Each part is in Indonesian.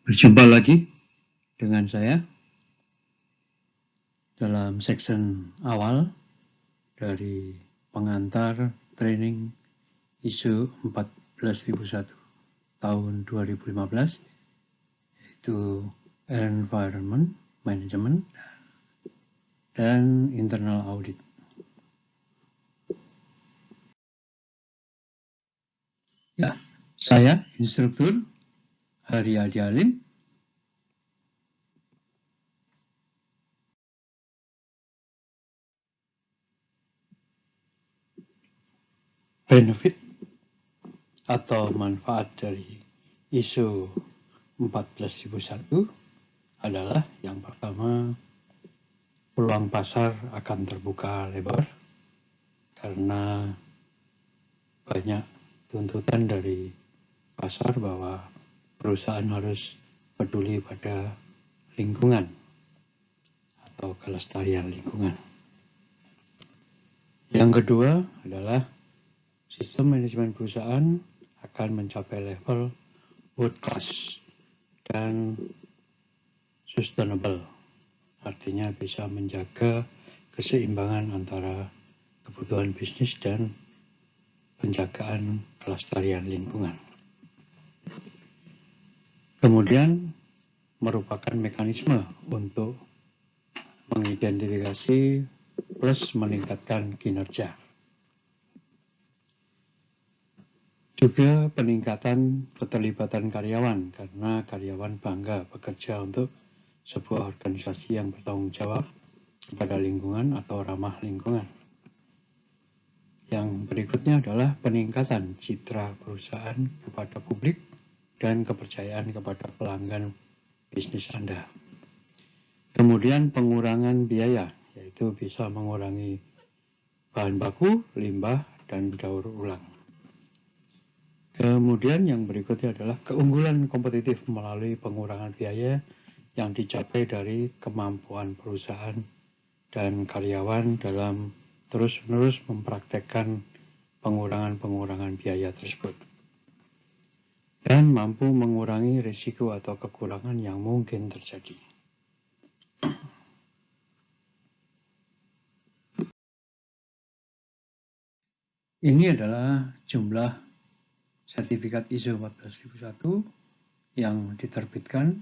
Berjumpa lagi dengan saya dalam section awal dari pengantar training ISO 14001 tahun 2015, yaitu Environment Management dan Internal Audit. Ya, saya instruktur Haryadi Alim. Benefit atau manfaat dari ISO 14001 adalah yang pertama, peluang pasar akan terbuka lebar karena banyak tuntutan dari pasar bahwa perusahaan harus peduli pada lingkungan atau kelestarian lingkungan. Yang kedua adalah sistem manajemen perusahaan akan mencapai level world class dan sustainable, artinya bisa menjaga keseimbangan antara kebutuhan bisnis dan penjagaan kelestarian lingkungan. Kemudian merupakan mekanisme untuk mengidentifikasi plus meningkatkan kinerja. Juga peningkatan keterlibatan karyawan, karena karyawan bangga bekerja untuk sebuah organisasi yang bertanggung jawab kepada lingkungan atau ramah lingkungan. Yang berikutnya adalah peningkatan citra perusahaan kepada publik dan kepercayaan kepada pelanggan bisnis Anda. Kemudian pengurangan biaya, yaitu bisa mengurangi bahan baku, limbah, dan daur ulang. Kemudian yang berikutnya adalah keunggulan kompetitif melalui pengurangan biaya yang dicapai dari kemampuan perusahaan dan karyawan dalam terus-menerus mempraktekkan pengurangan biaya tersebut. Dan mampu mengurangi risiko atau kekurangan yang mungkin terjadi. Ini adalah jumlah sertifikat ISO 14001 yang diterbitkan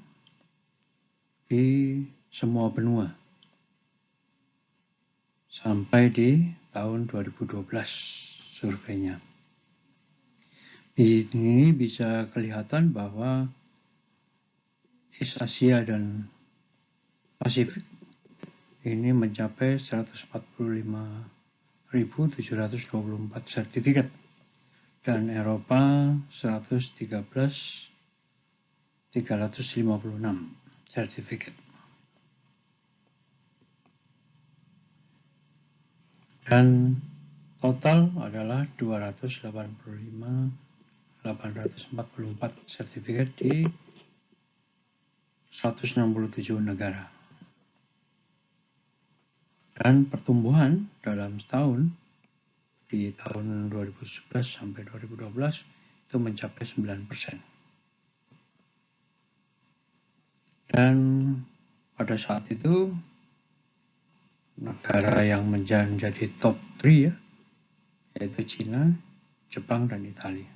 di semua benua sampai di tahun 2012 surveinya. Di sini bisa kelihatan bahwa East Asia dan Pasifik ini mencapai 145.724 sertifikat dan Eropa 113.356 sertifikat. Dan total adalah 285.844 sertifikat di 167 negara. Dan pertumbuhan dalam setahun di tahun 2011 sampai 2012 itu mencapai 9%. Dan pada saat itu negara yang menjadi top 3 ya, yaitu China, Jepang, dan Italia.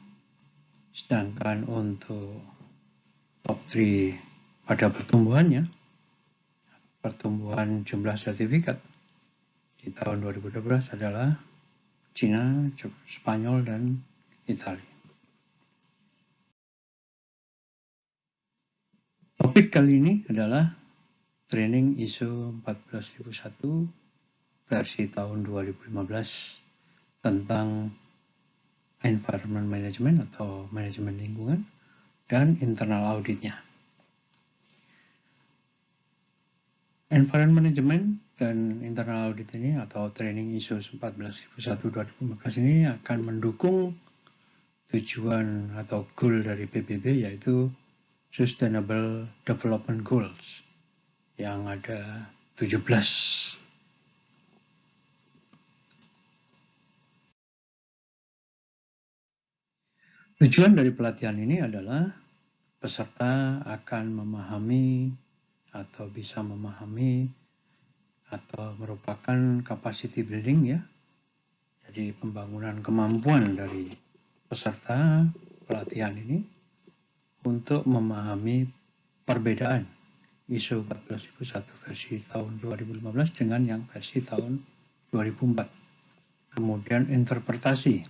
Sedangkan untuk top 3 pada pertumbuhan jumlah sertifikat di tahun 2012 adalah China, Spanyol, dan Italia. Topik kali ini adalah training ISO 14001 versi tahun 2015 tentang environment management atau manajemen lingkungan dan internal auditnya. Environment management dan internal audit ini atau training ISO 14001 2015 ini akan mendukung tujuan atau goal dari PBB, yaitu Sustainable Development Goals yang ada 17. Tujuan dari pelatihan ini adalah peserta akan memahami atau bisa memahami atau merupakan capacity building ya. Jadi pembangunan kemampuan dari peserta pelatihan ini untuk memahami perbedaan ISO 14001 versi tahun 2015 dengan yang versi tahun 2004. Kemudian interpretasi.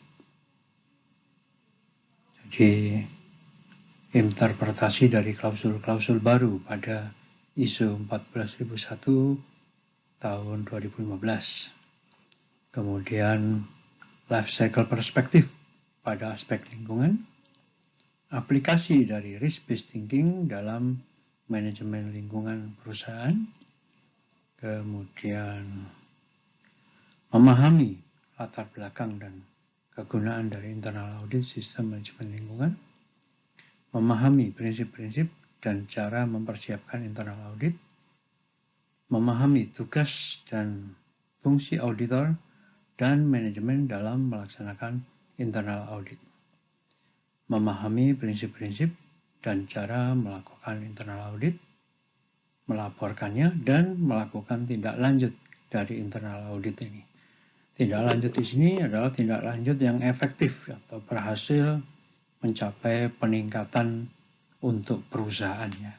Jadi interpretasi dari klausul-klausul baru pada ISO 14001 tahun 2015. Kemudian life cycle perspektif pada aspek lingkungan. Aplikasi dari risk-based thinking dalam manajemen lingkungan perusahaan. Kemudian memahami latar belakang dan kegunaan dari internal audit sistem manajemen lingkungan. Memahami prinsip-prinsip dan cara mempersiapkan internal audit. Memahami tugas dan fungsi auditor dan manajemen dalam melaksanakan internal audit. Memahami prinsip-prinsip dan cara melakukan internal audit, melaporkannya, dan melakukan tindak lanjut dari internal audit ini. Tindak lanjut di sini adalah tindak lanjut yang efektif atau berhasil mencapai peningkatan untuk perusahaannya.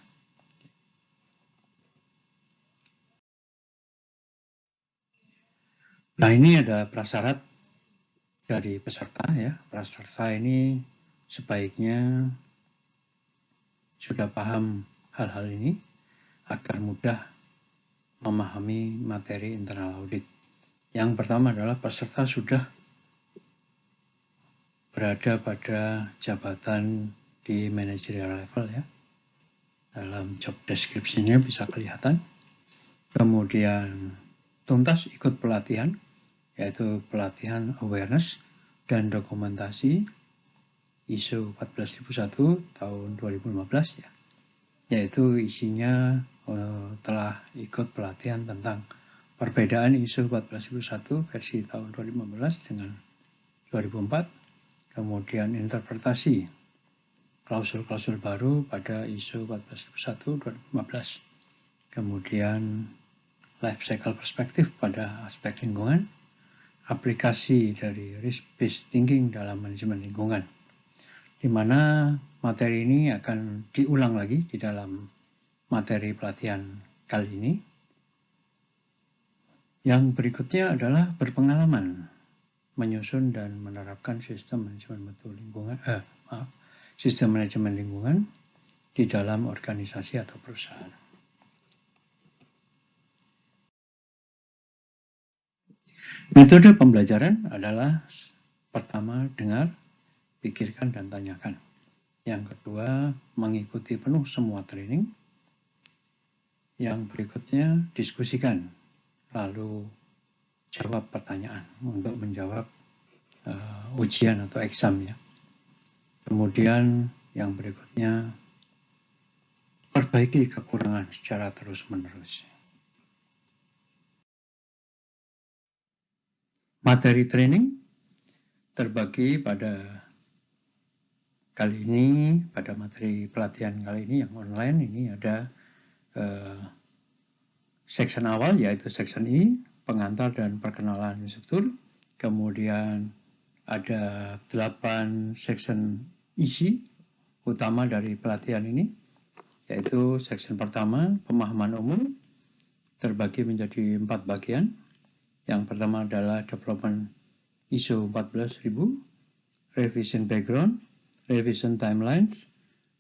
Nah, ini ada prasyarat dari peserta ya. Peserta ini sebaiknya sudah paham hal-hal ini agar mudah memahami materi internal audit. Yang pertama adalah peserta sudah berada pada jabatan di managerial level ya. Dalam job description-nya bisa kelihatan. Kemudian tuntas ikut pelatihan, yaitu pelatihan awareness dan dokumentasi ISO 14001 tahun 2015 ya. Yaitu isinya telah ikut pelatihan tentang perbedaan ISO 14001 versi tahun 2015 dengan 2004. Kemudian interpretasi klausul-klausul baru pada ISO 14001 2015. Kemudian life cycle perspektif pada aspek lingkungan. Aplikasi dari risk-based thinking dalam manajemen lingkungan. Di mana materi ini akan diulang lagi di dalam materi pelatihan kali ini. Yang berikutnya adalah berpengalaman menyusun dan menerapkan sistem manajemen lingkungan di dalam organisasi atau perusahaan. Metode pembelajaran adalah pertama dengar, pikirkan dan tanyakan. Yang kedua mengikuti penuh semua training. Yang berikutnya diskusikan, lalu jawab pertanyaan untuk menjawab ujian atau exam ya. Kemudian yang berikutnya perbaiki kekurangan secara terus-menerus. Materi training terbagi pada kali ini, pada materi pelatihan kali ini yang online ini ada section awal yaitu section I, pengantar dan perkenalan instruktur. Kemudian ada 8 section isi utama dari pelatihan ini, yaitu section pertama, pemahaman umum, terbagi menjadi 4 bagian. Yang pertama adalah development ISO 14000, revision background, revision timelines,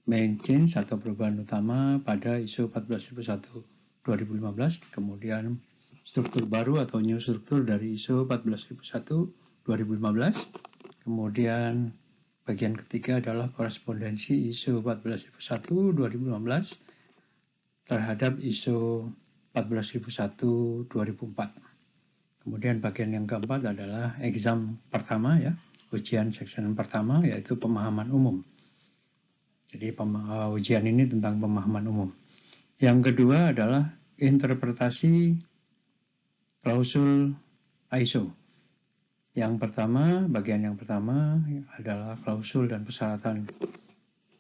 main change atau perubahan utama pada ISO 14001 2015, kemudian struktur baru atau new struktur dari ISO 14001 2015, kemudian bagian ketiga adalah korespondensi ISO 14001 2015 terhadap ISO 14001 2004. Kemudian bagian yang keempat adalah exam pertama ya, ujian section pertama yaitu pemahaman umum. Jadi ujian ini tentang pemahaman umum. Yang kedua adalah interpretasi klausul ISO. Yang pertama, bagian yang pertama adalah klausul dan persyaratan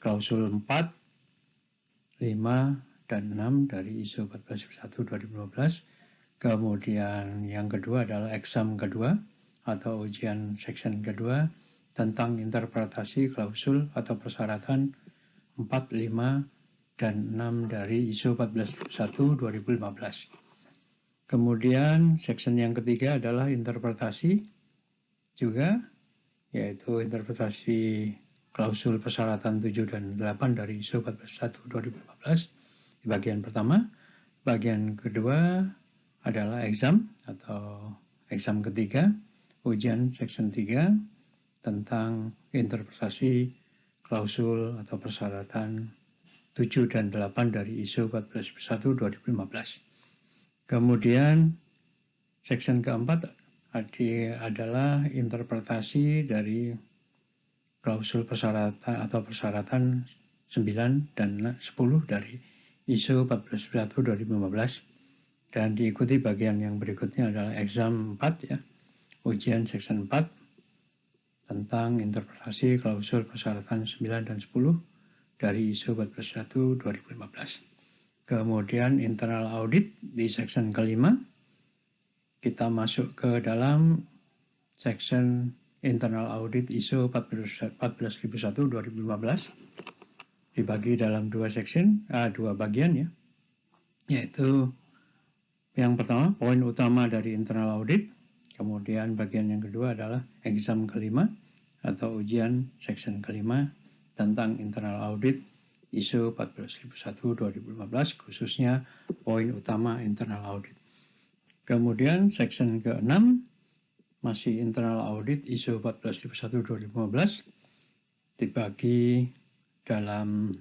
klausul 4 dan 6 dari ISO 14001 2015. Kemudian yang kedua adalah exam kedua atau ujian section kedua tentang interpretasi klausul atau persyaratan 4, 5, dan 6 dari ISO 14001 2015. Kemudian section yang ketiga adalah interpretasi juga, yaitu interpretasi klausul persyaratan 7 dan 8 dari ISO 14001 2015 di bagian pertama. Bagian kedua adalah exam atau exam ketiga, ujian section 3 tentang interpretasi klausul atau persyaratan 7 dan 8 dari ISO 14001 2015. Kemudian section keempat adalah interpretasi dari klausul persyaratan atau persyaratan 9 dan 10 dari ISO 14001 2015. Dan diikuti bagian yang berikutnya adalah exam 4 ya, ujian section 4 tentang interpretasi klausul persyaratan 9 dan 10 dari ISO 14001 2015. Kemudian internal audit di section kelima, kita masuk ke dalam section internal audit ISO 14001 2015, dibagi dalam dua bagian ya, yaitu yang pertama, poin utama dari internal audit. Kemudian bagian yang kedua adalah exam kelima atau ujian section kelima tentang internal audit ISO 14001 2015, khususnya poin utama internal audit. Kemudian section ke-6 masih internal audit ISO 14001 2015, dibagi dalam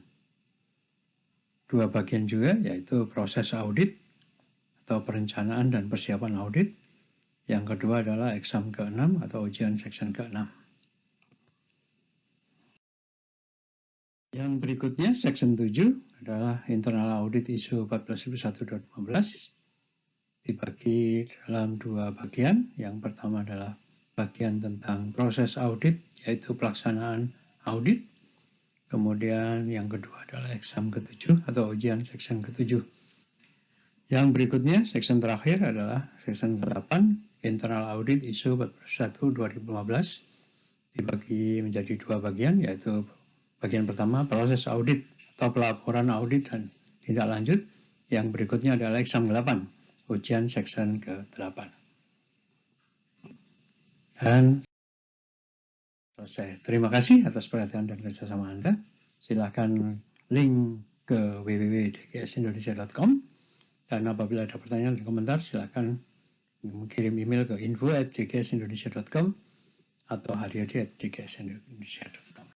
dua bagian juga, yaitu proses audit atau perencanaan dan persiapan audit. Yang kedua adalah exam ke-6 atau ujian section ke-6. Yang berikutnya section 7 adalah internal audit ISO 14001 2015, dibagi dalam dua bagian. Yang pertama adalah bagian tentang proses audit, yaitu pelaksanaan audit. Kemudian yang kedua adalah exam ke-7 atau ujian section ke-7. Yang berikutnya, section terakhir adalah section ke-8, internal audit ISO 14001 2015, dibagi menjadi dua bagian, yaitu bagian pertama proses audit atau pelaporan audit dan tindak lanjut. Yang berikutnya adalah exam ke-8, ujian section ke-8. Dan selesai. Terima kasih atas perhatian dan kerjasama Anda. Silakan link ke www.dgsindonesia.com. Dan apabila ada pertanyaan dan komentar, silakan mengirim email ke info@dgsindonesia.com atau haryadi@dgsindonesia.com.